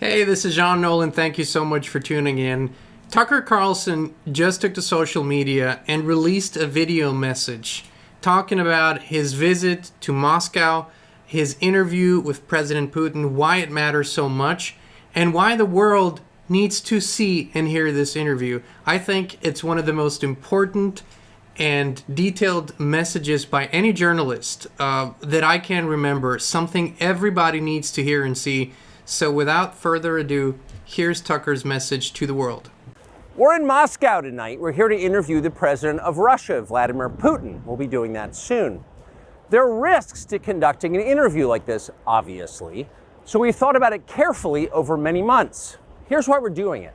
Hey, this is Jean Nolan. Thank you so much for tuning in. Tucker Carlson just took to social media and released a video message talking about his visit to Moscow, his interview with President Putin, why it matters so much, and why the world needs to see and hear this interview. I think it's one of the most important and detailed messages by any journalist that I can remember, something everybody needs to hear and see. So without further ado, here's Tucker's message to the world. We're in Moscow tonight. We're here to interview the president of Russia, Vladimir Putin. We'll be doing that soon. There are risks to conducting an interview like this, obviously, so we've thought about it carefully over many months. Here's why we're doing it.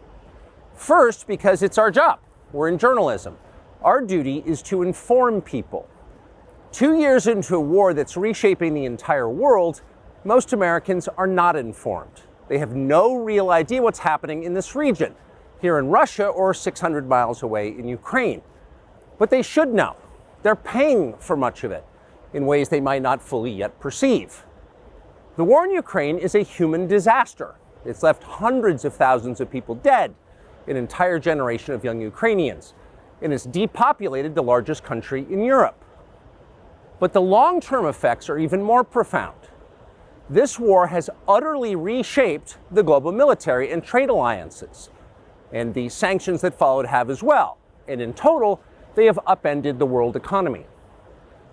First, because it's our job. We're in journalism. Our duty is to inform people. 2 years into a war that's reshaping the entire world, most Americans are not informed. They have no real idea what's happening in this region, here in Russia or 600 miles away in Ukraine. But they should know. They're paying for much of it in ways they might not fully yet perceive. The war in Ukraine is a human disaster. It's left hundreds of thousands of people dead, an entire generation of young Ukrainians, and it's depopulated the largest country in Europe. But the long-term effects are even more profound. This war has utterly reshaped the global military and trade alliances, and the sanctions that followed have as well. And in total, they have upended the world economy.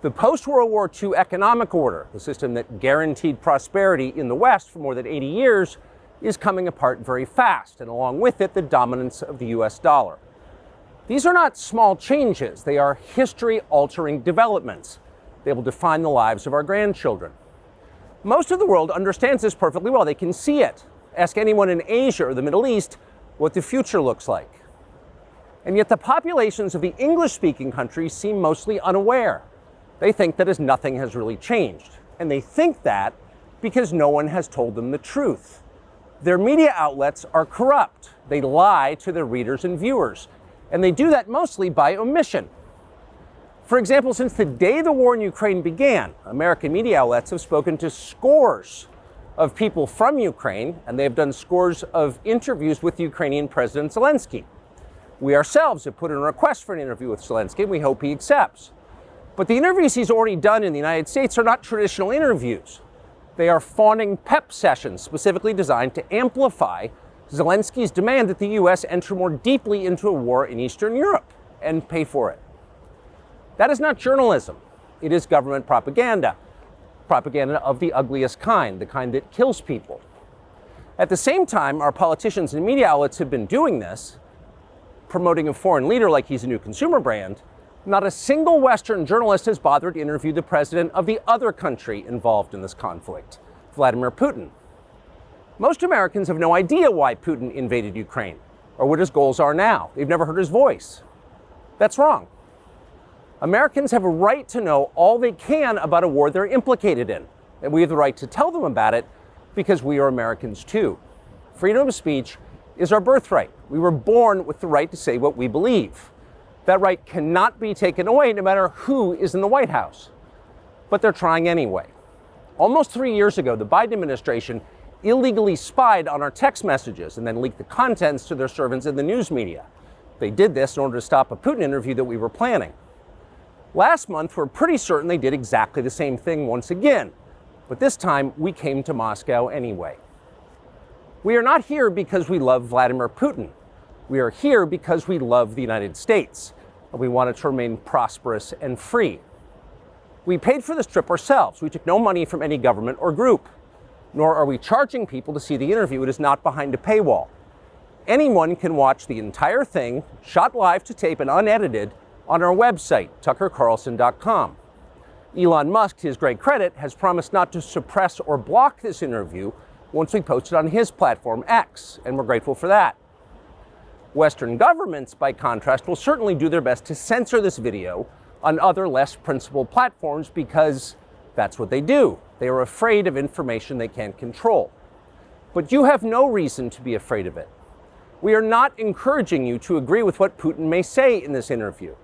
The post-World War II economic order, the system that guaranteed prosperity in the West for more than 80 years, is coming apart very fast, and along with it, the dominance of the US dollar. These are not small changes. They are history-altering developments. They will define the lives of our grandchildren. Most of the world understands this perfectly well. They can see it. Ask anyone in Asia or the Middle East what the future looks like. And yet the populations of the English-speaking countries seem mostly unaware. They think that as nothing has really changed. And they think that because no one has told them the truth. Their media outlets are corrupt. They lie to their readers and viewers. And they do that mostly by omission. For example, since the day the war in Ukraine began, American media outlets have spoken to scores of people from Ukraine, and they've done scores of interviews with Ukrainian President Zelensky. We ourselves have put in a request for an interview with Zelensky, and we hope he accepts. But the interviews he's already done in the United States are not traditional interviews. They are fawning pep sessions specifically designed to amplify Zelensky's demand that the U.S. enter more deeply into a war in Eastern Europe and pay for it. That is not journalism. It is government propaganda. Propaganda of the ugliest kind, the kind that kills people. At the same time, our politicians and media outlets have been doing this, promoting a foreign leader like he's a new consumer brand. Not a single Western journalist has bothered to interview the president of the other country involved in this conflict, Vladimir Putin. Most Americans have no idea why Putin invaded Ukraine or what his goals are now. They've never heard his voice. That's wrong. Americans have a right to know all they can about a war they're implicated in, and we have the right to tell them about it because we are Americans too. Freedom of speech is our birthright. We were born with the right to say what we believe. That right cannot be taken away no matter who is in the White House. But they're trying anyway. Almost 3 years ago, the Biden administration illegally spied on our text messages and then leaked the contents to their servants in the news media. They did this in order to stop a Putin interview that we were planning. Last month, we're pretty certain they did exactly the same thing once again, but this time we came to Moscow anyway. We are not here because we love Vladimir Putin. We are here because we love the United States, and we want it to remain prosperous and free. We paid for this trip ourselves. We took no money from any government or group, nor are we charging people to see the interview. It is not behind a paywall. Anyone can watch the entire thing, shot live to tape and unedited, on our website, tuckercarlson.com. Elon Musk, to his great credit, has promised not to suppress or block this interview once we post it on his platform, X, and we're grateful for that. Western governments, by contrast, will certainly do their best to censor this video on other less principled platforms because that's what they do. They are afraid of information they can't control. But you have no reason to be afraid of it. We are not encouraging you to agree with what Putin may say in this interview,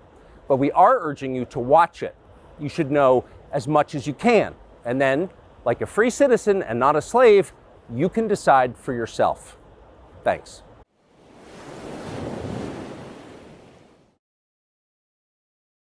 but we are urging you to watch it. You should know as much as you can. And then, like a free citizen and not a slave, You can decide for yourself. Thanks.